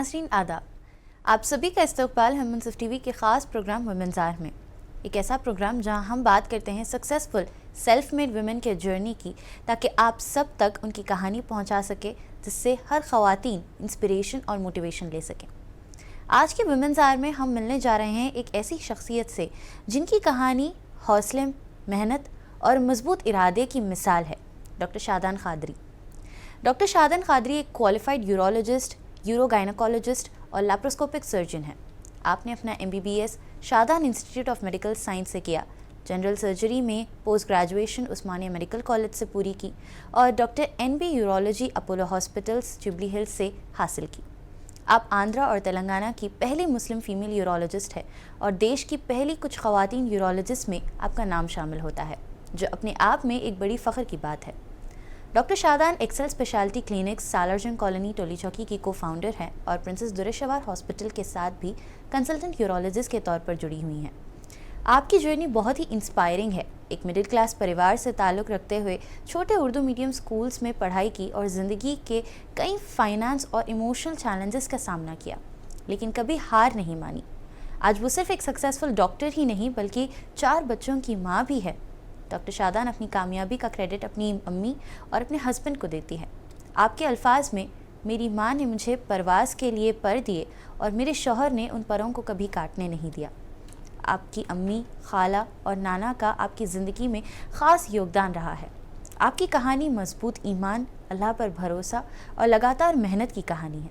नाज़रीन आदाब, आप सभी का इस्तकबाल है मुनसिफ टीवी के ख़ास प्रोग्राम वुमेन्स आवर में। एक ऐसा प्रोग्राम जहां हम बात करते हैं सक्सेसफुल सेल्फ मेड वुमेन के जर्नी की, ताकि आप सब तक उनकी कहानी पहुंचा सके, जिससे हर ख़वातीन इंस्पिरेशन और मोटिवेशन ले सकें। आज के वुमेन्स आवर में हम मिलने जा रहे हैं एक ऐसी शख्सियत से जिनकी कहानी हौसले, मेहनत और मजबूत इरादे की मिसाल है। डॉक्टर शादान कादरी। डॉक्टर शादान कादरी एक क्वालिफाइड यूरोलॉजिस्ट, यूरोगाइनकोलॉजिस्ट और लैप्रोस्कोपिक सर्जन है। आपने अपना MBBS Shadan institute of medical science से किया, जनरल सर्जरी में पोस्ट ग्रेजुएशन उस्मानिया मेडिकल कॉलेज से पूरी की और doctor NB urology Apollo hospitals jubilee hills से हासिल की। आप आंध्रा और तेलंगाना की पहली मुस्लिम फीमेल यूरोलॉजिस्ट है और देश की पहली कुछ ख़वातीन यूरोलॉजिस्ट में आपका नाम शामिल होता है, जो अपने आप में एक बड़ी फ़ख्र की बात है। Doctor Shadan Excel speciality clinics Salarjung colony Toli Chowki की को-फाउंडर हैं और प्रिंसेस दुरेशवार हॉस्पिटल के साथ भी कंसल्टेंट यूरोलॉजिस्ट के तौर पर जुड़ी हुई हैं। आपकी जर्नी बहुत ही इंस्पायरिंग है। एक मिडिल क्लास परिवार से ताल्लुक़ रखते हुए छोटे उर्दू मीडियम स्कूल्स में पढ़ाई की और ज़िंदगी के कई फाइनेंस और इमोशनल चैलेंजेस का सामना किया, लेकिन कभी हार नहीं मानी। आज वो सिर्फ एक सक्सेसफुल डॉक्टर ही नहीं बल्कि 4 बच्चों की माँ भी है। डॉक्टर शादान अपनी कामयाबी का क्रेडिट अपनी अम्मी और अपने हस्बैंड को देती है। आपके अल्फाज में, मेरी माँ ने मुझे परवाज़ के लिए पर दिए और मेरे शौहर ने उन परों को कभी काटने नहीं दिया। आपकी अम्मी, खाला और नाना का आपकी ज़िंदगी में ख़ास योगदान रहा है। आपकी कहानी मजबूत ईमान, अल्लाह पर भरोसा और लगातार मेहनत की कहानी है।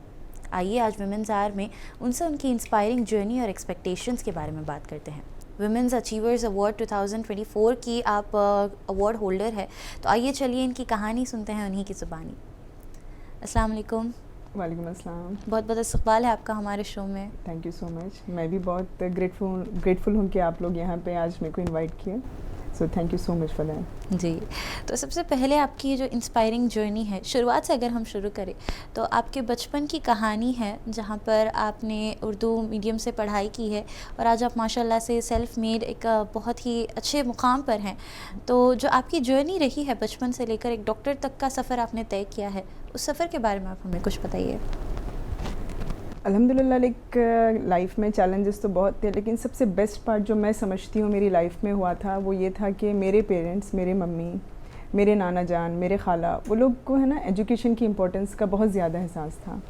आइए आज वुमेन्स आवर में उनसे उनकी इंस्पायरिंग जर्नी और एक्सपेक्टेशंस के बारे में बात करते हैं। वुमेन्स अचीवर्स अवार्ड 2024 की आप अवार्ड होल्डर है, तो आइए चलिए इनकी कहानी सुनते हैं उन्हीं की ज़ुबानी। अस्सलाम वालेकुम। वालेकुम अस्सलाम। बहुत बहुत इस्तकबाल है आपका हमारे शो में। Thank you so much. मैं भी बहुत ग्रेटफुल हूँ कि आप लोग यहाँ पे आज मेरे को इनवाइट किए। So thank you so much for that. जी, तो सबसे पहले आपकी ये जो इंस्पायरिंग जर्नी है, शुरुआत से अगर हम शुरू करें तो आपके बचपन की कहानी है, जहाँ पर आपने उर्दू मीडियम से पढ़ाई की है और आज आप माशाल्लाह से सेल्फ मेड एक बहुत ही अच्छे मुकाम पर हैं। तो जो आपकी जर्नी रही है बचपन से लेकर एक डॉक्टर तक का सफ़र आपने तय किया है, उस सफ़र के बारे में आप हमें कुछ बताइए। अल्हम्दुलिल्लाह लाइफ में चैलेंजेस तो बहुत थे, लेकिन सबसे बेस्ट पार्ट जो मैं समझती हूँ मेरी लाइफ में हुआ था वो ये था कि मेरे पेरेंट्स, मेरे मम्मी, मेरे नाना जान, मेरे खाला, वो लोग को है ना एजुकेशन की इम्पोर्टेंस का बहुत ज़्यादा एहसास था।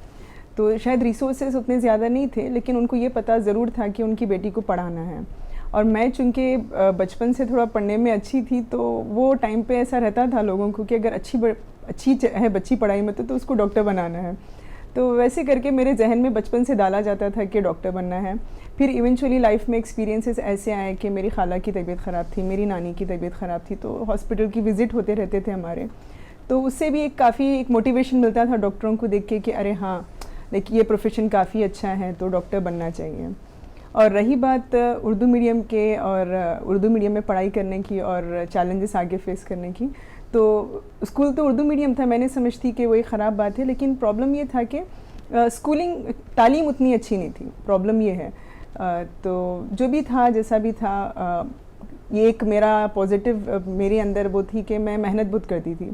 तो शायद रिसोर्सेज उतने ज़्यादा नहीं थे, लेकिन उनको ये पता ज़रूर था कि उनकी बेटी को पढ़ाना है। और मैं चूँकि बचपन से थोड़ा पढ़ने में अच्छी थी, तो वो टाइम पे ऐसा रहता था लोगों को कि अगर अच्छी है बच्ची पढ़ाई में तो उसको डॉक्टर बनाना है। तो वैसे करके मेरे जहन में बचपन से डाला जाता था कि डॉक्टर बनना है। फिर इवेंचुअली लाइफ में एक्सपीरियंसेस ऐसे आए कि मेरी खाला की तबीयत ख़राब थी, मेरी नानी की तबीयत ख़राब थी, तो हॉस्पिटल की विज़िट होते रहते थे हमारे। तो उससे भी एक मोटिवेशन मिलता था डॉक्टरों को देख के कि अरे हाँ, देखिए ये प्रोफेशन काफ़ी अच्छा है, तो डॉक्टर बनना चाहिए। और रही बात उर्दू मीडियम के और उर्दू मीडियम में पढ़ाई करने की और चैलेंजेस आगे फेस करने की, तो स्कूल तो उर्दू मीडियम था, मैंने समझती कि वो एक ख़राब बात है, लेकिन प्रॉब्लम ये था कि स्कूलिंग तालीम उतनी अच्छी नहीं थी। प्रॉब्लम ये है। तो जो भी था, जैसा भी था, ये एक मेरा पॉजिटिव मेरे अंदर वो थी कि मैं मेहनत बहुत करती थी।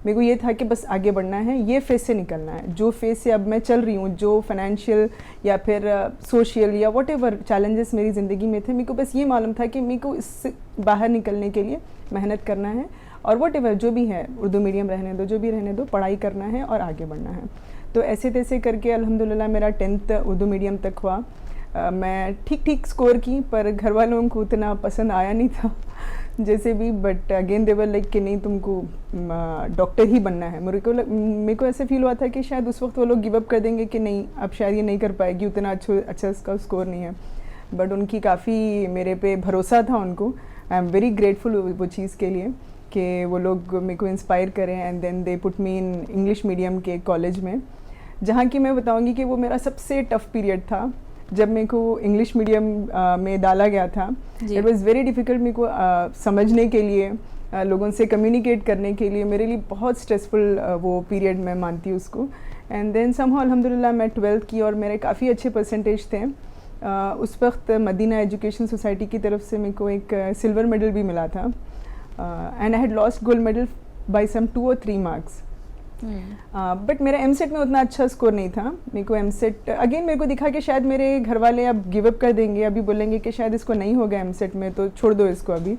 मेरे को ये था कि बस आगे बढ़ना है, ये फेज़ से निकलना है। जो फेज़ से अब मैं चल रही हूँ, जो फाइनेंशियल या फिर सोशल या व्हाटएवर चैलेंजेस मेरी ज़िंदगी में थे, मेरे को बस ये मालूम था कि मेरे को इससे बाहर निकलने के लिए मेहनत करना है और व्हाटएवर जो भी है, उर्दू मीडियम रहने दो, जो भी रहने दो, पढ़ाई करना है और आगे बढ़ना है। तो ऐसे तैसे करके अल्हम्दुलिल्लाह मेरा 10th उर्दू मीडियम तक हुआ। मैं ठीक स्कोर की, पर घर वालों को उतना पसंद आया नहीं था जैसे भी, but again they were like कि नहीं, तुमको डॉक्टर ही बनना है। मेरे को ऐसे फील हुआ था कि शायद उस वक्त वो लोग गिव अप कर देंगे कि नहीं, अब शायद ये नहीं कर पाएगी, उतना अच्छा इसका स्कोर नहीं है। बट उनकी काफ़ी मेरे पे भरोसा था उनको। आई एम वेरी ग्रेटफुल वो चीज़ के लिए कि वो लोग मेरे को इंस्पायर करें। And then they put me in English medium के कॉलेज में, जहाँ की मैं बताऊँगी कि वो मेरा सबसे टफ़ पीरियड था जब मेरे को इंग्लिश मीडियम में डाला गया था। इट वाज़ वेरी डिफ़िकल्ट मेरे को समझने के लिए, लोगों से कम्युनिकेट करने के लिए, मेरे लिए बहुत स्ट्रेसफुल वो पीरियड मैं मानती हूँ उसको। एंड देन समहाउ अल्हम्दुलिल्लाह मैं 12th की और मेरे काफ़ी अच्छे परसेंटेज थे। उस वक्त मदीना एजुकेशन सोसाइटी की तरफ से मेरे को एक सिल्वर मेडल भी मिला था। And I had lost gold medal by some 2 or 3 marks। But मेरा एमसेट में उतना अच्छा स्कोर नहीं था। मेरे को एमसेट अगेन मेरे को दिखा कि शायद मेरे घर वाले अब गिव अप कर देंगे, अभी बोलेंगे कि शायद इसको नहीं होगा एमसेट में तो छोड़ दो इसको अभी।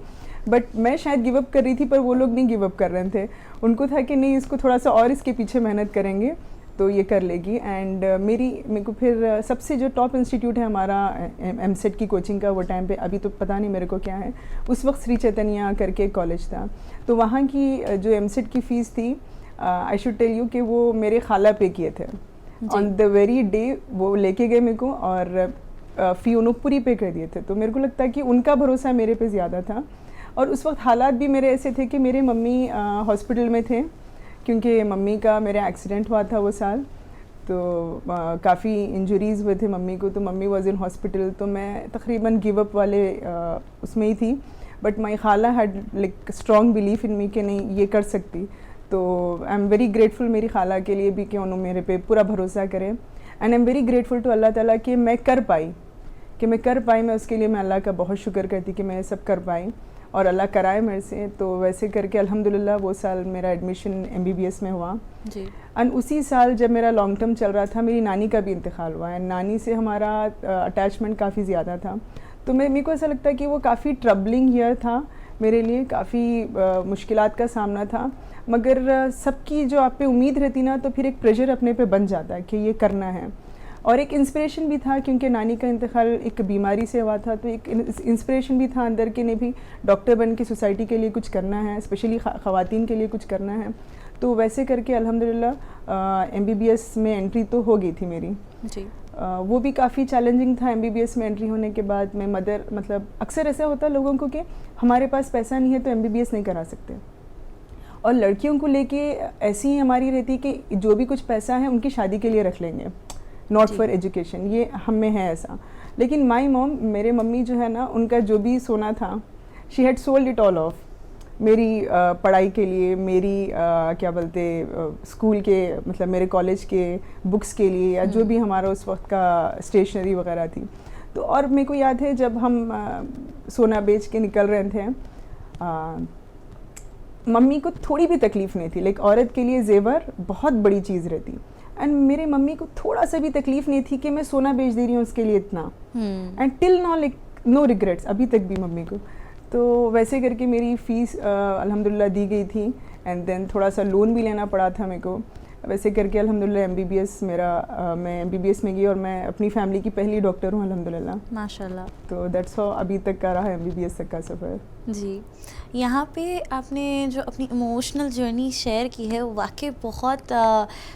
बट मैं शायद गिव अप कर रही थी, पर वो लोग नहीं गिव अप कर रहे थे। उनको था कि नहीं, इसको थोड़ा सा और इसके पीछे मेहनत करेंगे तो ये कर लेगी। एंड मेरे को फिर सबसे जो टॉप इंस्टीट्यूट है हमारा एमसेट की कोचिंग का, वो टाइम पे अभी तो पता नहीं मेरे को क्या है, उस वक्त श्री चैतन्य करके कॉलेज था, तो वहाँ की जो एमसेट की फ़ीस थी, आई शुड टेल यू कि वो मेरे खाला पे किए थे। ऑन द वेरी डे वो लेके गए मेरे को, और फ़ी उन्होंने पूरी पे कर दिए थे। तो मेरे को लगता है कि उनका भरोसा मेरे पे ज़्यादा था। और उस वक्त हालात भी मेरे ऐसे थे कि मेरे मम्मी हॉस्पिटल में थे, क्योंकि मम्मी का मेरा एक्सीडेंट हुआ था वो साल, तो काफ़ी इंजरीज़ हुए थे मम्मी को, तो मम्मी वॉज इन हॉस्पिटल। तो मैं तकरीबन गिव अप वाले उसमें ही थी। बट माई खाला had like strong belief in me कि नहीं ये कर सकती। तो आई एम वेरी ग्रेटफुल मेरी खाला के लिए भी कि उन्होंने मेरे पे पूरा भरोसा करे। And I am very grateful to Allah ताला कि मैं कर पाई, मैं उसके लिए मैं अल्लाह का बहुत शुक्र करती कि मैं ये सब कर पाई, और अल्लाह कराए मेरे से। तो वैसे करके अल्हम्दुलिल्लाह वो साल मेरा एडमिशन MBBS में हुआ जी। एंड उसी साल जब मेरा लॉन्ग टर्म चल रहा था, मेरी नानी का भी इंतकाल हुआ। एंड नानी से हमारा अटैचमेंट काफ़ी ज़्यादा था। तो मेरे को ऐसा लगता है कि वो काफ़ी ट्रबलिंग ईयर था मेरे लिए, काफ़ी मुश्किलात का सामना था। मगर सबकी जो आप पे उम्मीद रहती ना, तो फिर एक प्रेशर अपने पे बन जाता है कि ये करना है। और एक इंस्पिरेशन भी था, क्योंकि नानी का इंतकाल एक बीमारी से हुआ था, तो एक इंस्पिरेशन भी था अंदर के ने भी डॉक्टर बन के सोसाइटी के लिए कुछ करना है, स्पेशली ख़वातीन के लिए कुछ करना है। तो वैसे करके अल्हम्दुलिल्लाह MBBS में एंट्री तो हो गई थी मेरी जी। वो भी काफ़ी चैलेंजिंग था। MBBS में एंट्री होने के बाद मैं मतलब अक्सर ऐसा होता है लोगों को कि हमारे पास पैसा नहीं है तो MBBS नहीं करा सकते, और लड़कियों को लेके ऐसी ही हमारी रहती कि जो भी कुछ पैसा है उनकी शादी के लिए रख लेंगे, नॉट फॉर एजुकेशन, ये हम में है ऐसा। लेकिन माई मॉम, मेरे मम्मी जो है ना, उनका जो भी सोना था, she had sold it all of मेरी पढ़ाई के लिए, मेरी क्या बोलते स्कूल के, मतलब मेरे कॉलेज के बुक्स के लिए, या जो भी हमारा उस वक्त का स्टेशनरी वगैरह थी। तो और मेरे को याद है जब हम सोना बेच के निकल रहे थे, मम्मी को थोड़ी भी तकलीफ़ नहीं थी। लाइक औरत के लिए जेवर बहुत बड़ी चीज़ रहती, एंड मेरे मम्मी को थोड़ा सा भी तकलीफ़ नहीं थी कि मैं सोना बेच दे रही हूँ उसके लिए इतना। And till now like no regrets, अभी तक भी मम्मी को। तो वैसे करके मेरी फ़ीस अल्हम्दुलिल्लाह दी गई थी। एंड देन थोड़ा सा लोन भी लेना पड़ा था मेरे को। वैसे करके अल्हम्दुलिल्लाह MBBS मेरा मैं MBBS में गई, और मैं अपनी फैमिली की पहली डॉक्टर हूँ अल्हम्दुलिल्लाह माशाल्लाह। तो दैट्स हाउ अभी तक का रहा MBBS तक का सफ़र जी। यहाँ पे आपने जो अपनी इमोशनल जर्नी शेयर की है वो वाकई बहुत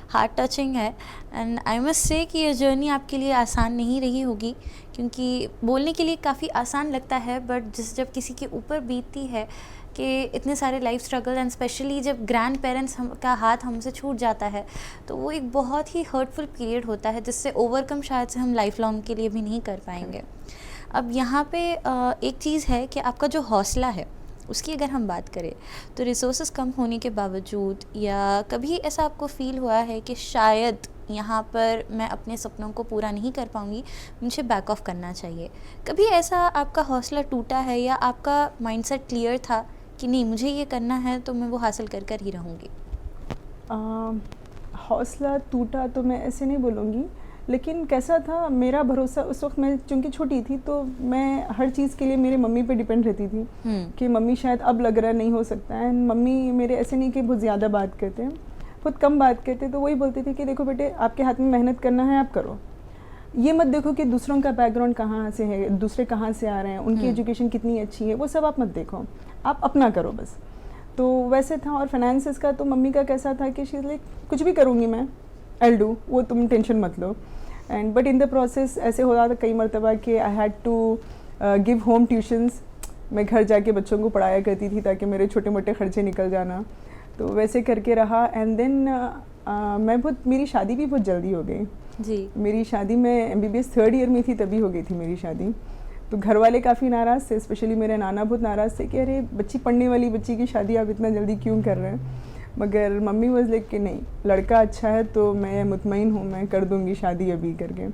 हार्ट टचिंग है। एंड आई मस्ट से कि ये जर्नी आपके लिए आसान नहीं रही होगी, क्योंकि बोलने के लिए काफ़ी आसान लगता है, बट जब किसी के ऊपर बीतती है कि इतने सारे लाइफ स्ट्रगल, एंड स्पेशली जब ग्रैंड पेरेंट्स का हाथ हमसे छूट जाता है, तो वो एक बहुत ही हर्टफुल पीरियड होता है, जिससे ओवरकम शायद से हम लाइफ लॉन्ग के लिए भी नहीं कर पाएंगे। अब यहाँ पे एक चीज़ है कि आपका जो हौसला है उसकी अगर हम बात करें, तो रिसोर्सेज कम होने के बावजूद, या कभी ऐसा आपको फ़ील हुआ है कि शायद यहाँ पर मैं अपने सपनों को पूरा नहीं कर पाऊँगी, मुझे बैक ऑफ करना चाहिए, कभी ऐसा आपका हौसला टूटा है, या आपका माइंडसेट क्लियर था कि नहीं मुझे ये करना है तो मैं वो हासिल कर कर ही रहूँगी? हौसला टूटा तो मैं ऐसे नहीं बोलूँगी, लेकिन कैसा था मेरा भरोसा उस वक्त, मैं चूँकि छोटी थी तो मैं हर चीज़ के लिए मेरे मम्मी पे डिपेंड रहती थी कि मम्मी शायद अब लग रहा नहीं हो सकता है। मम्मी मेरे ऐसे नहीं कि बहुत ज़्यादा बात करते हैं, बहुत कम बात करते, तो वही बोलती थी कि देखो बेटे आपके हाथ में मेहनत करना है आप करो, ये मत देखो कि दूसरों का बैकग्राउंड कहाँ से है, दूसरे कहाँ से आ रहे हैं, उनकी एजुकेशन कितनी अच्छी है, वो सब आप मत देखो, आप अपना करो बस। तो वैसे था। और फाइनेंसेस का तो मम्मी का कैसा था कि शी लाइक कुछ भी करूँगी मैं, आई डू, वो तुम टेंशन मत लो। And but in the process ऐसे हो रहा था कई मरतबा कि I had to give home tuitions, मैं घर जाके बच्चों को पढ़ाया करती थी ताकि मेरे छोटे मोटे खर्चे निकल जाना। तो वैसे करके रहा। एंड देन मेरी शादी भी बहुत जल्दी हो गई जी। मेरी शादी में MBBS 3rd ईयर में थी तभी हो गई थी मेरी शादी। तो घर वाले काफ़ी नाराज़ थे, स्पेशली मेरे नाना बहुत नाराज़ थे कि अरे बच्ची, पढ़ने वाली बच्ची की शादी आप इतना जल्दी क्यों कर रहे हैं। मगर मम्मी वॉज लाइक कि नहीं, लड़का अच्छा है तो मैं मुतमईन हूँ, मैं कर दूँगी शादी अभी करके।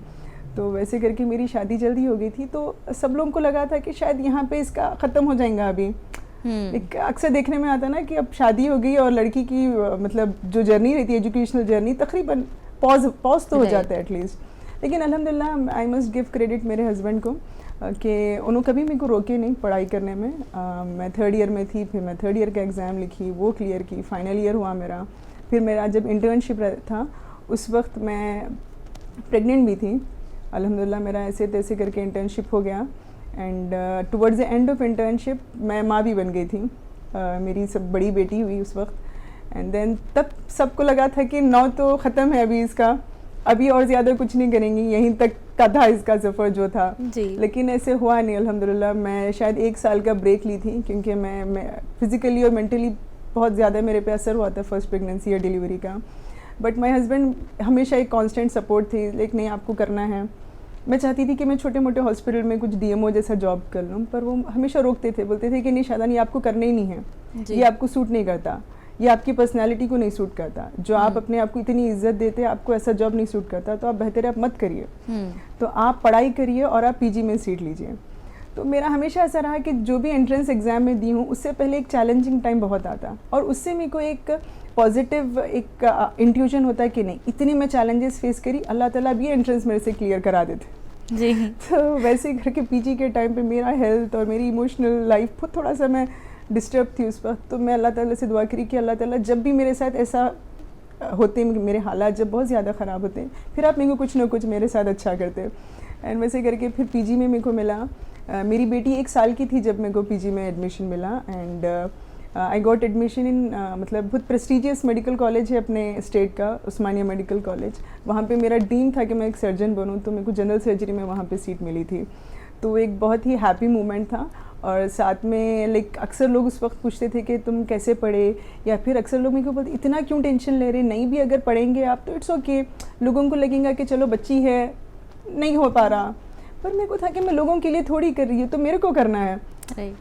तो वैसे करके मेरी शादी जल्दी हो गई थी। तो सब लोगों को लगा था कि शायद यहाँ पे इसका ख़त्म हो जाएगा अभी, एक अक्सर देखने में आता ना कि अब शादी हो गई और लड़की की मतलब जो जर्नी रहती है एजुकेशनल जर्नी तकरीबन पॉज तो हो जाता है एटलीस्ट। लेकिन अल्हम्दुलिल्लाह आई मस्ट गिव क्रेडिट मेरे हस्बैंड को कि उन्होंने कभी मेरे को रोके नहीं पढ़ाई करने में। मैं 3rd ईयर में थी, फिर मैं 3rd ईयर का एग्ज़ाम लिखी, वो क्लियर की, फाइनल ईयर हुआ मेरा। फिर मेरा जब इंटर्नशिप था उस वक्त मैं प्रेग्नेंट भी थी। अल्हम्दुलिल्लाह मेरा ऐसे तैसे करके इंटर्नशिप हो गया and towards the end of internship मैं माँ भी बन गई थी। मेरी सब बड़ी बेटी हुई उस वक्त एंड देन तब सबको लगा था कि 9 तो ख़त्म है अभी इसका, अभी और ज़्यादा कुछ नहीं करेंगी, यहीं तक का था इसका सफ़र जो था जी। लेकिन ऐसे हुआ नहीं अल्हम्दुलिल्लाह। मैं शायद 1 साल का ब्रेक ली थी क्योंकि मैं फिज़िकली और मेंटली बहुत ज़्यादा मेरे पे असर हुआ था फर्स्ट प्रेगनेंसी या डिलीवरी का। बट माई हस्बैंड हमेशा एक कांस्टेंट सपोर्ट थी, लेकिन नहीं आपको करना है। मैं चाहती थी कि मैं छोटे मोटे हॉस्पिटल में कुछ DMO जैसा जॉब कर लूँ, पर वो हमेशा रोकते थे, बोलते थे कि नहीं शादा नहीं आपको करना ही नहीं है, ये आपको सूट नहीं करता, ये आपकी पर्सनैलिटी को नहीं सूट करता, जो आप अपने आप को इतनी इज्जत देते हैं आपको ऐसा जॉब नहीं सूट करता, तो आप बेहतर आप मत करिए, तो आप पढ़ाई करिए और आप PG में सीट लीजिए। तो मेरा हमेशा ऐसा रहा कि जो भी एंट्रेंस एग्ज़ाम में दी हूँ उससे पहले एक चैलेंजिंग टाइम बहुत आता और उससे मेरे को एक पॉजिटिव एक इंट्यूजन होता है कि नहीं इतनी मैं चैलेंजेस फेस करी, अल्लाह ताला भी एंट्रेंस मेरे से क्लियर करा देते जी। तो वैसे ही करके PG के टाइम पे मेरा हेल्थ और मेरी इमोशनल लाइफ थोड़ा सा मैं डिस्टर्ब थी उस वक्त। तो मैं अल्लाह ताला से दुआ करी कि अल्लाह ताला जब भी मेरे साथ ऐसा होते, मेरे हालात जब बहुत ज़्यादा ख़राब होते हैं, फिर आप मेरे को कुछ ना कुछ मेरे साथ अच्छा करते। एंड वैसे करके फिर PG में मेरे को मिला। मेरी बेटी 1 साल की थी जब मेरे को PG में एडमिशन मिला and I got admission in मतलब बहुत प्रेस्टीजियस मेडिकल कॉलेज है अपने स्टेट का, उस्मानिया मेडिकल कॉलेज। वहाँ पे मेरा ड्रीम था कि मैं एक सर्जन बनूँ, तो मेरे को जनरल सर्जरी में वहाँ पे सीट मिली थी। तो एक बहुत ही हैप्पी मोमेंट था। और साथ में लाइक अक्सर लोग उस वक्त पूछते थे कि तुम कैसे पढ़े, या फिर अक्सर लोग मेरे को बोलते इतना क्यों टेंशन ले रहे, नहीं भी अगर पढ़ेंगे आप तो इट्स ओके, लोगों को लगेगा कि चलो बच्ची है नहीं हो पा रहा, पर मेरे को था कि मैं लोगों के लिए थोड़ी कर रही हूँ, तो मेरे को करना है,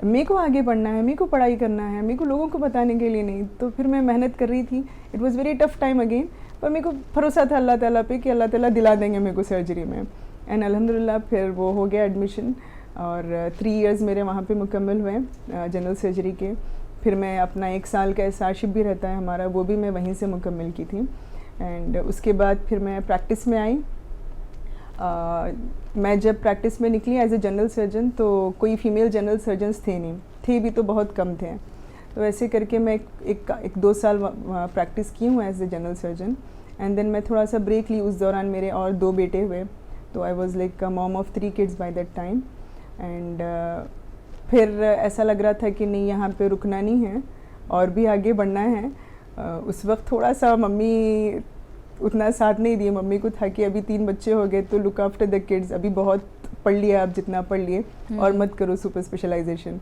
मेरे को आगे बढ़ना है, मेरे को पढ़ाई करना है, मेरे को लोगों को बताने के लिए नहीं। तो फिर मैं मेहनत कर रही थी। It was very tough time again, पर मेरे को भरोसा था अल्लाह ताला पे कि अल्लाह ताला दिला देंगे मेरे को सर्जरी में। एंड अल्हम्दुलिल्लाह फिर वो हो गया एडमिशन और 3 इयर्स मेरे वहाँ पे मुकम्मल हुए जनरल सर्जरी के। फिर मैं अपना 1 साल का एसआरशिप भी रहता है हमारा, वो भी मैं वहीं से मुकम्मल की थी। एंड उसके बाद फिर मैं प्रैक्टिस में आई। मैं जब प्रैक्टिस में निकली एज ए जनरल सर्जन तो कोई फीमेल जनरल सर्जन्स थे नहीं, थे भी तो बहुत कम थे। तो ऐसे करके मैं एक 2 साल प्रैक्टिस की हूँ as a general surgeon. And then मैं थोड़ा सा ब्रेक ली, उस दौरान मेरे और 2 बेटे हुए, तो I was like mom of 3 kids by that time. And फिर ऐसा लग रहा था कि नहीं यहाँ पे रुकना नहीं है और भी आगे बढ़ना है। उस वक्त थोड़ा सा मम्मी उतना साथ नहीं दिए, मम्मी को था कि अभी 3 बच्चे हो गए तो लुक आफ्टर द किड्स, अभी बहुत पढ़ लिया, आप जितना पढ़ लिए और मत करो सुपर स्पेशलाइजेशन।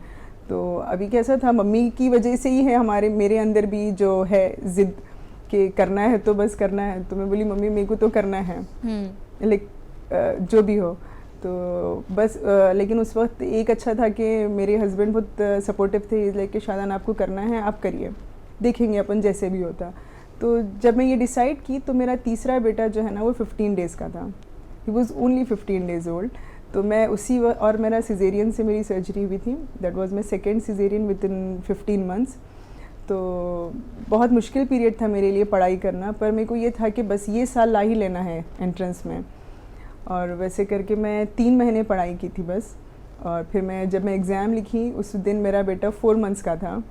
तो अभी कैसा था, मम्मी की वजह से ही है मेरे अंदर भी जो है ज़िद कि करना है तो बस करना है। तो मैं बोली मम्मी मेरे को तो करना है, जो भी हो तो बस। लेकिन उस वक्त एक अच्छा था कि मेरे हस्बैंड बहुत सपोर्टिव थे, लाइक शादान आपको करना है आप करिए, देखेंगे अपन जैसे भी होता। तो जब मैं ये डिसाइड की तो मेरा तीसरा बेटा जो है ना वो 15 डेज़ का था, he was only 15 days old. तो मैं और मेरा सिजेरियन से मेरी सर्जरी हुई थी, that was my second caesarean with in 15 months. तो बहुत मुश्किल पीरियड था मेरे लिए पढ़ाई करना, पर मेरे को ये था कि बस ये साल ला ही लेना है एंट्रेंस में। और वैसे करके मैं 3 महीने पढ़ाई की थी बस। और फिर जब मैं एग्ज़ाम लिखी उस दिन मेरा बेटा 4 मंथ्स का था,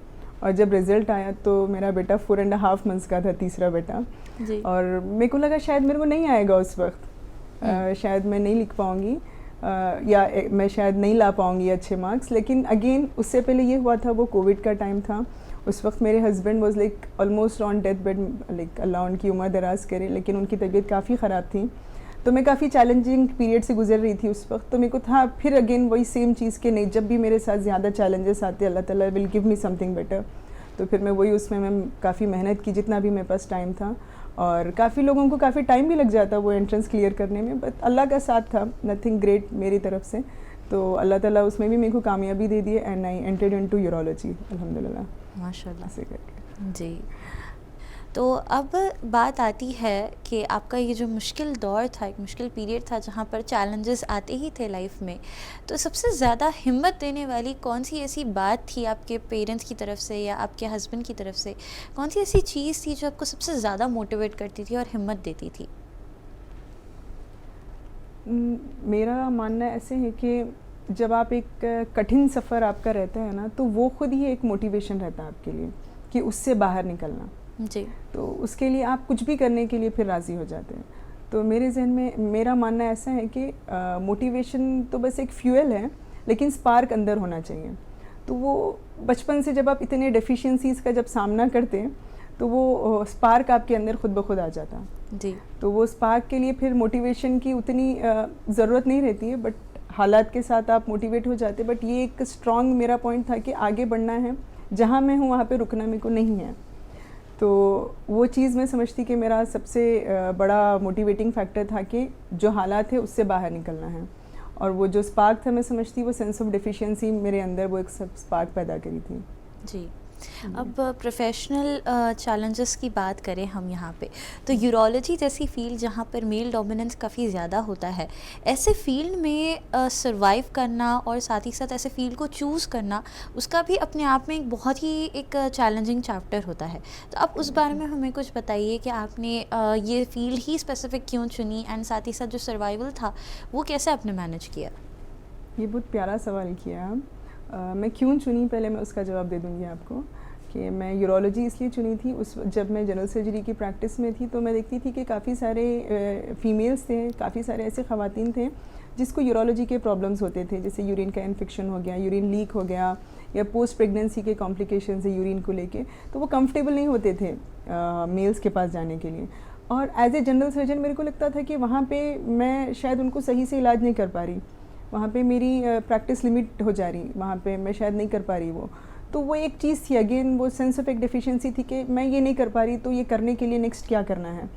और जब रिज़ल्ट आया तो मेरा बेटा 4.5 मंथ्स का था, तीसरा बेटा जी। और मेरे को लगा शायद मेरे को नहीं आएगा उस वक्त, शायद मैं नहीं लिख पाऊँगी या मैं शायद नहीं ला पाऊँगी अच्छे मार्क्स। लेकिन अगेन उससे पहले ये हुआ था, वो कोविड का टाइम था। उस वक्त मेरे husband was like almost on death bed, like अल्लाह उनकी उम्र दराज करे, लेकिन उनकी तबीयत काफ़ी ख़राब थी। तो मैं काफ़ी चैलेंजिंग पीरियड से गुजर रही थी उस वक्त। तो मेरे को था फिर अगेन वही सेम चीज़ के नहीं, जब भी मेरे साथ ज़्यादा चैलेंजेस आते अल्लाह ताला will give me something better. तो फिर मैं वही उसमें मैं काफ़ी मेहनत की जितना भी मेरे पास टाइम था, और काफ़ी लोगों को काफ़ी टाइम भी लग जाता वो एंट्रेंस क्लियर करने में, बट अल्लाह का साथ था, नथिंग ग्रेट मेरी तरफ से। तो अल्लाह ताला उसमें भी मेरे को कामयाबी दे दी and I entered into urology अल्हम्दुलिल्लाह, माशाल्लाह ऐसे करके। जी। तो अब बात आती है कि आपका ये जो मुश्किल दौर था, एक मुश्किल पीरियड था जहाँ पर चैलेंजेस आते ही थे लाइफ में, तो सबसे ज़्यादा हिम्मत देने वाली कौन सी ऐसी बात थी आपके पेरेंट्स की तरफ से या आपके हस्बैंड की तरफ से? कौन सी ऐसी चीज़ थी जो आपको सबसे ज़्यादा मोटिवेट करती थी और हिम्मत देती थी? मेरा मानना ऐसे है कि जब आप एक कठिन सफ़र आपका रहता है ना, तो वो खुद ही एक मोटिवेशन रहता है आपके लिए कि उससे बाहर निकलना। जी। तो उसके लिए आप कुछ भी करने के लिए फिर राज़ी हो जाते हैं। तो मेरे जहन में मेरा मानना ऐसा है कि मोटिवेशन तो बस एक फ्यूल है, लेकिन स्पार्क अंदर होना चाहिए। तो वो बचपन से जब आप इतने डेफिशिएंसीज़ का जब सामना करते हैं, तो वो स्पार्क आपके अंदर खुद ब खुद आ जाता। जी। तो वो स्पार्क के लिए फिर मोटिवेशन की उतनी ज़रूरत नहीं रहती है, बट हालात के साथ आप मोटिवेट हो जाते। बट ये एक स्ट्रॉन्ग मेरा पॉइंट था कि आगे बढ़ना है, जहाँ मैं हूँ वहाँ पे रुकना मेरे को नहीं है। तो वो चीज़ मैं समझती कि मेरा सबसे बड़ा मोटिवेटिंग फैक्टर था कि जो हालात है उससे बाहर निकलना है। और वो जो स्पार्क था, मैं समझती वो सेंस ऑफ डेफिशिएंसी मेरे अंदर वो एक स्पार्क पैदा करी थी। जी। अब प्रोफेशनल चैलेंजेस की बात करें हम यहाँ पे, तो यूरोलॉजी जैसी फील्ड जहाँ पर मेल डोमिनेंस काफ़ी ज़्यादा होता है, ऐसे फील्ड में सरवाइव करना और साथ ही साथ ऐसे फील्ड को चूज़ करना, उसका भी अपने आप में एक बहुत ही एक चैलेंजिंग चैप्टर होता है। तो आप उस बारे में हमें कुछ बताइए कि आपने ये फील्ड ही स्पेसिफिक क्यों चुनी, एंड साथ ही साथ जो सर्वाइवल था वो कैसे आपने मैनेज किया? ये बहुत प्यारा सवाल किया आप। मैं क्यों चुनी, पहले मैं उसका जवाब दे दूँगी आपको कि मैं यूरोलॉजी इसलिए चुनी थी। जब मैं जनरल सर्जरी की प्रैक्टिस में थी, तो मैं देखती थी कि काफ़ी सारे फीमेल्स थे, काफ़ी सारे ऐसे ख़वातीन थे जिसको यूरोलॉजी के प्रॉब्लम्स होते थे, जैसे यूरिन का इन्फेक्शन हो गया, यूरिन लीक हो गया, या पोस्ट प्रेगनेंसी के कॉम्प्लिकेशंस है यूरिन को लेके। तो वो कंफर्टेबल नहीं होते थे मेल्स के पास जाने के लिए। और एज ए जनरल सर्जन मेरे को लगता था कि वहाँ पे मैं शायद उनको सही से इलाज नहीं कर पा रही, वहाँ पे मेरी प्रैक्टिस लिमिट हो जा रही, वहाँ पे मैं शायद नहीं कर पा रही वो। तो वो एक चीज़ थी, अगेन वो सेंस ऑफ एक डेफिशिएंसी थी कि मैं ये नहीं कर पा रही, तो ये करने के लिए नेक्स्ट क्या करना है।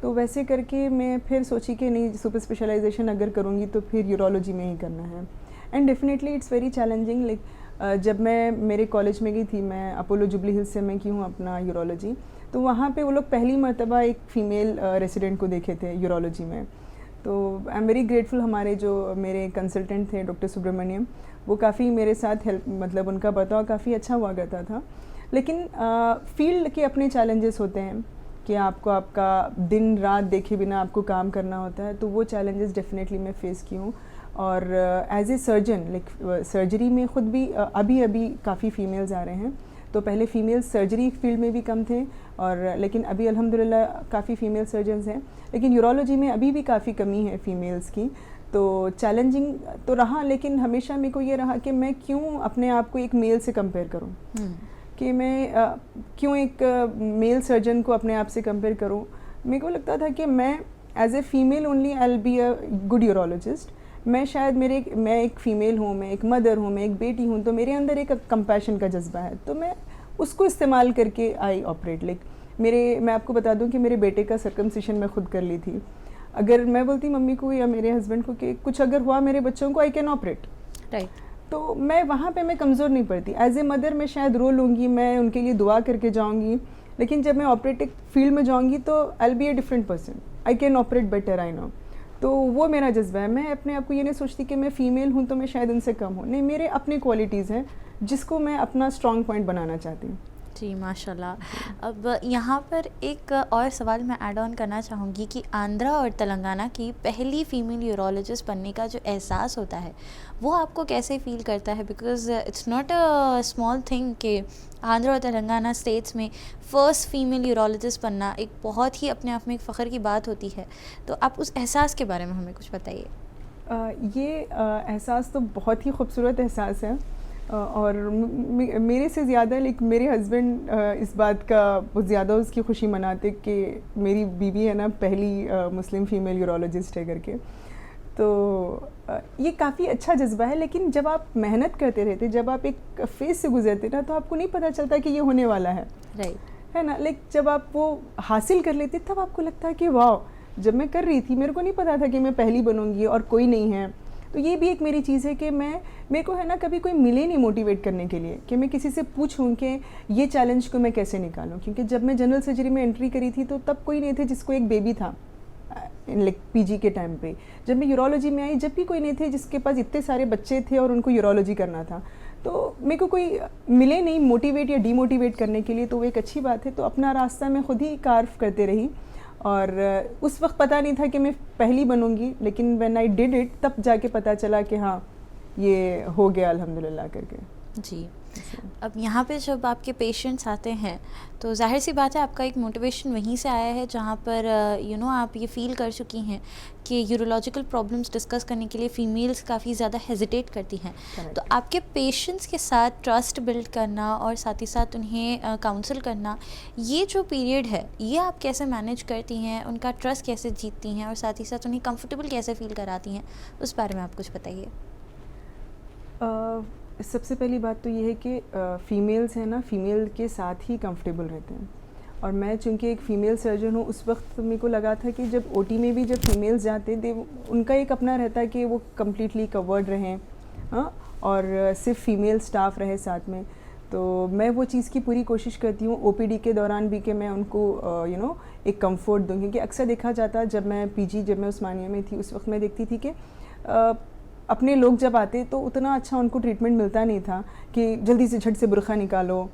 तो वैसे करके मैं फिर सोची कि नहीं, सुपर स्पेशलाइजेशन अगर करूँगी तो फिर यूरोलॉजी में ही करना है। And definitely it's very challenging. Like जब मैं मेरे कॉलेज में गई थी, मैं अपोलो जुबली हिल्स से मैं की हूँ अपना यूरोलॉजी, तो वहाँ पे वो लोग पहली मर्तबा एक फ़ीमेल रेसिडेंट को देखे थे यूरोलॉजी में। तो आई एम वेरी ग्रेटफुल, हमारे जो मेरे कंसल्टेंट थे डॉक्टर सुब्रमण्यम, वो काफ़ी मेरे साथ हेल्प, मतलब उनका बर्ताव काफ़ी अच्छा हुआ करता था। लेकिन फील्ड के अपने चैलेंजेस होते हैं कि आपको आपका दिन रात देखे बिना आपको काम करना होता है, तो वो चैलेंजेस डेफिनेटली मैं फेस की हूँ। और as a surgeon, like surgery में ख़ुद भी अभी अभी काफ़ी फ़ीमेल्स आ रहे हैं। तो पहले फ़ीमेल्स सर्जरी फील्ड में भी कम थे, और लेकिन अभी अल्हम्दुलिल्लाह काफ़ी फ़ीमेल सर्जन्स हैं। लेकिन यूरोलॉजी में अभी भी काफ़ी कमी है फ़ीमेल्स की। तो चैलेंजिंग तो रहा, लेकिन हमेशा मेरे को ये रहा कि मैं क्यों अपने आप को एक मेल से कंपेयर करूं, कि मैं क्यों एक मेल सर्जन को अपने आप से कंपेयर करूं। मेरे को लगता था कि मैं as a female only I will be a good urologist. मैं शायद मैं एक फ़ीमेल हूँ, मैं एक मदर हूँ, मैं एक बेटी हूँ, तो मेरे अंदर एक कंपैशन का जज्बा है, तो मैं उसको इस्तेमाल करके आई ऑपरेट। लाइक मैं आपको बता दूँ कि मेरे बेटे का सर्कमसिशन मैं खुद कर ली थी। अगर मैं बोलती मम्मी को या मेरे हस्बैंड को कि कुछ अगर हुआ मेरे बच्चों को, आई कैन ऑपरेट, राइट, तो मैं वहाँ पे मैं कमज़ोर नहीं पड़ती। एज ए मदर मैं शायद रो लूँगी, मैं उनके लिए दुआ करके जाऊँगी, लेकिन जब मैं ऑपरेटिव फील्ड में जाऊँगी तो आई will be a different person, I can operate better, I know. तो वो मेरा जज्बा है। मैं अपने आप को ये नहीं सोचती कि मैं फ़ीमेल हूँ तो मैं शायद उनसे कम हूँ, नहीं, मेरे अपनी क्वालिटीज़ हैं जिसको मैं अपना स्ट्रॉन्ग पॉइंट बनाना चाहती हूँ। जी माशाल्लाह। अब यहाँ पर एक और सवाल मैं ऐड ऑन करना चाहूँगी कि आंध्रा और तेलंगाना की पहली फ़ीमेल यूरोलॉजिस्ट बनने का जो एहसास होता है वो आपको कैसे फ़ील करता है? Because it's not a small thing कि आंध्रा और तेलंगाना स्टेट्स में फ़र्स्ट फ़ीमेल यूरोलॉजिस्ट बनना एक बहुत ही अपने आप में एक फ़ख्र की बात होती है। तो आप उस एहसास के बारे में हमें कुछ बताइए। ये एहसास तो बहुत ही खूबसूरत एहसास है, और मेरे से ज़्यादा लाइक मेरे हस्बैंड इस बात का बहुत ज़्यादा उसकी खुशी मनाते कि मेरी बीवी है ना पहली मुस्लिम फ़ीमेल यूरोलॉजिस्ट है करके। तो ये काफ़ी अच्छा जज्बा है, लेकिन जब आप मेहनत करते रहते, जब आप एक फेज़ से गुजरते ना, तो आपको नहीं पता चलता कि ये होने वाला है, राइट, है ना। लाइक जब आप वो हासिल कर लेते तब आपको लगता है कि वाह, जब मैं कर रही थी मेरे को नहीं पता था कि मैं पहली बनूंगी और कोई नहीं है। तो ये भी एक मेरी चीज़ है कि मेरे को है ना कभी कोई मिले नहीं मोटिवेट करने के लिए कि मैं किसी से पूछूं कि ये चैलेंज को मैं कैसे निकालूं, क्योंकि जब मैं जनरल सर्जरी में एंट्री करी थी तो तब कोई नहीं थे जिसको एक बेबी था, लाइक पीजी के टाइम पे। जब मैं यूरोलॉजी में आई, जब भी कोई नहीं थे जिसके पास इतने सारे बच्चे थे और उनको यूरोलॉजी करना था, तो मेरे को कोई मिले नहीं मोटिवेट या डीमोटिवेट करने के लिए, तो वो एक अच्छी बात है। तो अपना रास्ता मैं खुद ही कार्व करते रही, और उस वक्त पता नहीं था कि मैं पहली बनूंगी, लेकिन व्हेन आई डिड इट तब जाके पता चला कि हाँ ये हो गया अल्हम्दुलिल्लाह करके। जी, अब यहाँ पे जब आपके पेशेंट्स आते हैं तो जाहिर सी बात है आपका एक मोटिवेशन वहीं से आया है जहाँ पर आप ये फील कर चुकी हैं कि यूरोलॉजिकल प्रॉब्लम्स डिस्कस करने के लिए फ़ीमेल्स काफ़ी ज़्यादा हेजिटेट करती हैं। तो आपके पेशेंट्स के साथ ट्रस्ट बिल्ड करना और साथ ही साथ उन्हें काउंसल करना, ये जो पीरियड है ये आप कैसे मैनेज करती हैं, उनका ट्रस्ट कैसे जीतती हैं और साथ ही साथ उन्हें कंफर्टेबल कैसे फ़ील कराती हैं, उस बारे में आप कुछ बताइए। सबसे पहली बात तो ये है कि फ़ीमेल्स हैं ना, फ़ीमेल के साथ ही कंफर्टेबल रहते हैं। और मैं चूँकि एक फ़ीमेल सर्जन हूँ, उस वक्त मेरे को लगा था कि जब ओटी में भी जब फीमेल्स जाते थे उनका एक अपना रहता है कि वो कम्प्लीटली कवर्ड रहें, हाँ, और सिर्फ फीमेल स्टाफ रहे साथ में। तो मैं वो चीज़ की पूरी कोशिश करती हूँ ओपीडी के दौरान भी कि मैं उनको एक कंफर्ट दूँ, क्योंकि अक्सर देखा जाता जब मैं उस्मानिया में थी उस वक्त मैं देखती थी कि अपने लोग जब आते तो उतना अच्छा उनको ट्रीटमेंट मिलता नहीं था कि जल्दी से झट से बुरखा निकालो,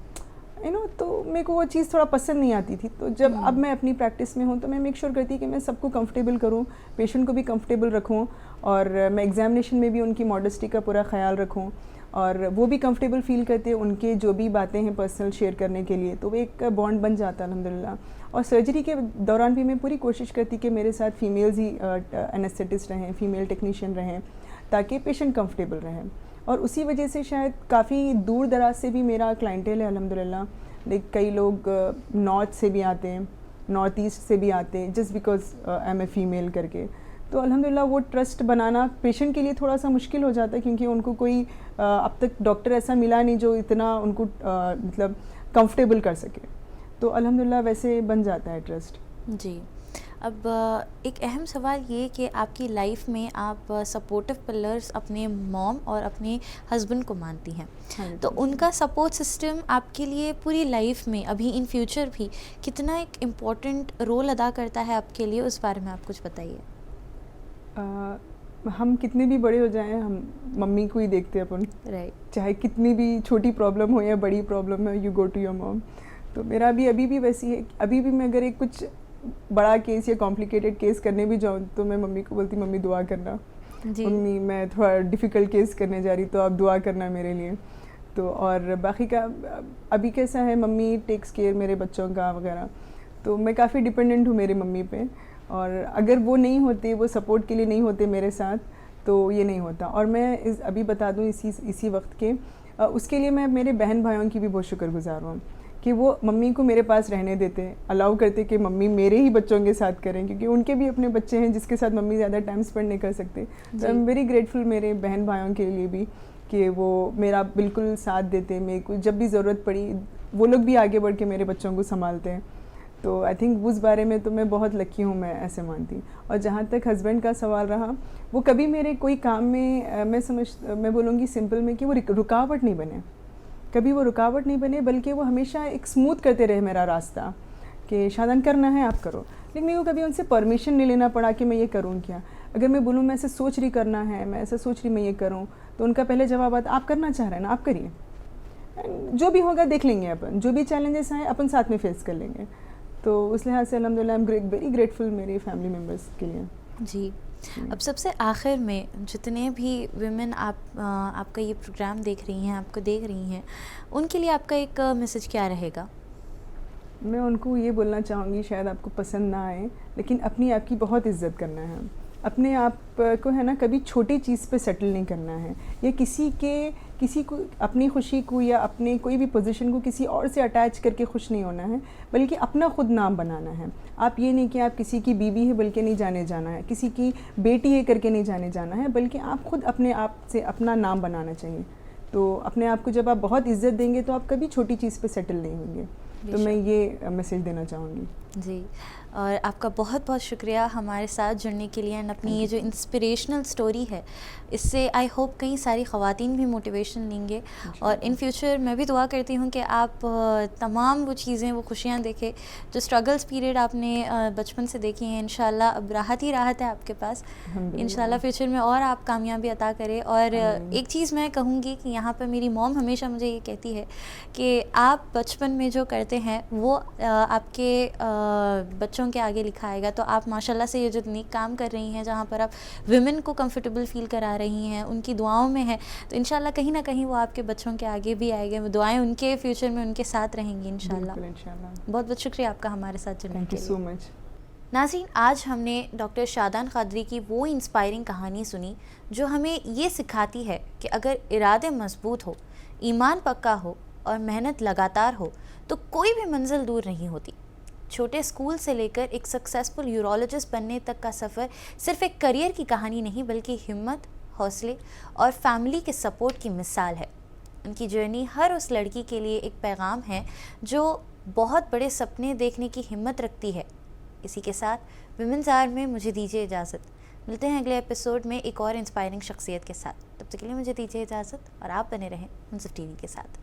तो मेरे को वो चीज़ थोड़ा पसंद नहीं आती थी। तो जब अब मैं अपनी प्रैक्टिस में हूँ तो मैं मेक श्योर करती कि मैं सबको कंफर्टेबल करूँ, पेशेंट को भी कंफर्टेबल रखूँ, और मैं एग्जामिनेशन में भी उनकी मॉडेस्टी का पूरा ख्याल रखूँ, और वो भी कंफर्टेबल फील करते हैं उनके जो भी बातें हैं पर्सनल शेयर करने के लिए, तो वो एक बॉन्ड बन जाता है अल्हम्दुलिल्लाह। और सर्जरी के दौरान भी मैं पूरी कोशिश करती कि मेरे साथ फीमेल्स ही एनेस्थेटिस्ट रहें, फीमेल टेक्नीशियन रहें, ताकि पेशेंट कंफर्टेबल रहे। और उसी वजह से शायद काफ़ी दूर दराज से भी मेरा क्लाइंटेल है अल्हम्दुलिल्लाह। लाइक कई लोग नॉर्थ से भी आते हैं, नॉर्थ ईस्ट से भी आते हैं, just because I am a female करके। तो अल्हम्दुलिल्लाह वो ट्रस्ट बनाना पेशेंट के लिए थोड़ा सा मुश्किल हो जाता है, क्योंकि उनको कोई अब तक डॉक्टर ऐसा मिला नहीं जो इतना उनको मतलब कंफर्टेबल कर सके। तो अल्हम्दुलिल्लाह वैसे बन जाता है ट्रस्ट। जी, अब एक अहम सवाल ये कि आपकी लाइफ में आप सपोर्टिव पिलर्स अपने मॉम और अपने हस्बैंड को मानती हैं, तो उनका सपोर्ट सिस्टम आपके लिए पूरी लाइफ में अभी इन फ्यूचर भी कितना एक इम्पॉर्टेंट रोल अदा करता है आपके लिए, उस बारे में आप कुछ बताइए। हम कितने भी बड़े हो जाएं, हम मम्मी को ही देखते हैं अपन, राइट। चाहे कितनी भी छोटी प्रॉब्लम हो या बड़ी प्रॉब्लम है, you go to your mom. तो मेरा भी अभी भी वैसी है। अभी भी मैं अगर एक कुछ बड़ा केस या कॉम्प्लिकेटेड केस करने भी जाऊँ तो मैं मम्मी को बोलती मम्मी दुआ करना, मम्मी मैं थोड़ा डिफ़िकल्ट केस करने जा रही तो आप दुआ करना मेरे लिए। तो और बाकी का अभी कैसा है, मम्मी टेक्स केयर मेरे बच्चों का वगैरह, तो मैं काफ़ी डिपेंडेंट हूँ मेरे मम्मी पे। और अगर वो नहीं होते, वो सपोर्ट के लिए नहीं होते मेरे साथ, तो ये नहीं होता। और मैं अभी बता दूँ इसी वक्त के उसके लिए मैं मेरे बहन भाइयों की भी बहुत शुक्रगुजार हूँ कि वो मम्मी को मेरे पास रहने देते, अलाउ करते कि मम्मी मेरे ही बच्चों के साथ करें, क्योंकि उनके भी अपने बच्चे हैं जिसके साथ मम्मी ज़्यादा टाइम स्पेंड नहीं कर सकते। तो आई एम वेरी ग्रेटफुल मेरे बहन भाइयों के लिए भी कि वो मेरा बिल्कुल साथ देते, मेरे को जब भी ज़रूरत पड़ी वो लोग भी आगे बढ़ के मेरे बच्चों को संभालते हैं। तो आई थिंक उस बारे में तो मैं बहुत लकी हूँ, मैं ऐसे मानती। और जहाँ तक हस्बैंड का सवाल रहा, वो कभी मेरे कोई काम में मैं बोलूँगी सिंपल में कि वो रुकावट नहीं बने, कभी वो रुकावट नहीं बने, बल्कि वो हमेशा एक स्मूथ करते रहे मेरा रास्ता कि शादन करना है आप करो। लेकिन मेरे को कभी उनसे परमिशन नहीं लेना पड़ा कि मैं ये करूँ क्या। अगर मैं बोलूँ मैं ऐसे सोच रही करना है, मैं ऐसा सोच रही मैं ये करूँ, तो उनका पहले जवाब आता आप करना चाह रहे हैं ना, आप करिए, जो भी होगा देख लेंगे अपन, जो भी चैलेंजेस आए अपन साथ में फेस कर लेंगे। तो उस लिहाज से अल्हम्दुलिल्लाह आई एम वेरी ग्रेटफुल मेरे फैमिली मेम्बर्स के लिए। जी, अब सबसे आखिर में जितने भी विमेन आपका ये प्रोग्राम देख रही हैं, आपको देख रही हैं, उनके लिए आपका एक मैसेज क्या रहेगा? मैं उनको ये बोलना चाहूँगी, शायद आपको पसंद ना आए, लेकिन अपनी आपकी बहुत इज्जत करना है। अपने आप को है ना कभी छोटी चीज़ पे सेटल नहीं करना है, या किसी को अपनी खुशी को या अपने कोई भी पोजीशन को किसी और से अटैच करके खुश नहीं होना है, बल्कि अपना खुद नाम बनाना है। आप ये नहीं कि आप किसी की बीवी है बल्कि नहीं जाने जाना है, किसी की बेटी है करके नहीं जाने जाना है, बल्कि आप खुद अपने आप से अपना नाम बनाना चाहिए। तो अपने आप को जब आप बहुत इज्जत देंगे तो आप कभी छोटी चीज़ पे सेटल नहीं होंगे। तो मैं ये मैसेज देना चाहूँगी। जी, और आपका बहुत बहुत शुक्रिया हमारे साथ जुड़ने के लिए एंड अपनी ये जो इंस्पिरेशनल स्टोरी है इससे आई होप कई सारी ख़वातीन भी मोटिवेशन लेंगे और इन फ्यूचर मैं भी दुआ करती हूँ कि आप तमाम वो चीज़ें, वो खुशियाँ देखें जो स्ट्रगल्स पीरियड आपने बचपन से देखी हैं। इंशाल्लाह अब राहत ही राहत है आपके पास, इंशाल्लाह फ्यूचर में और आप कामयाबी अता करें। और एक चीज़ मैं कहूँगी कि यहाँ पर मेरी मॉम हमेशा मुझे ये कहती है कि आप बचपन में जो करते हैं वो आपके बच्चों के आगे लिखाएगा। तो आप माशाल्लाह से ये जो नेक काम कर रही हैं, जहाँ पर आप विमेन को कंफर्टेबल फील करा रही हैं, उनकी दुआओं में है, तो इंशाल्लाह कहीं ना कहीं वो आपके बच्चों के आगे भी आएंगे, वो दुआएं उनके फ्यूचर में उनके साथ रहेंगी इंशाल्लाह। बहुत बहुत शुक्रिया आपका हमारे साथ जुड़ने के लिए। Thank you so much. नाज़रीन, आज हमने डॉक्टर शादान कादरी की वो इंस्पायरिंग कहानी सुनी जो हमें ये सिखाती है कि अगर इरादे मजबूत हो, ईमान पक्का हो और मेहनत लगातार हो तो कोई भी मंजिल दूर नहीं होती। छोटे स्कूल से लेकर एक सक्सेसफुल यूरोलॉजिस्ट बनने तक का सफ़र सिर्फ एक करियर की कहानी नहीं बल्कि हिम्मत, हौसले और फैमिली के सपोर्ट की मिसाल है। उनकी जर्नी हर उस लड़की के लिए एक पैगाम है जो बहुत बड़े सपने देखने की हिम्मत रखती है। इसी के साथ विमेंस आवर में मुझे दीजिए इजाज़त। मिलते हैं अगले एपिसोड में एक और इंस्पायरिंग शख्सियत के साथ। तब तक के लिए मुझे दीजिए इजाज़त और आप बने रहें मुंसिफ टीवी के साथ।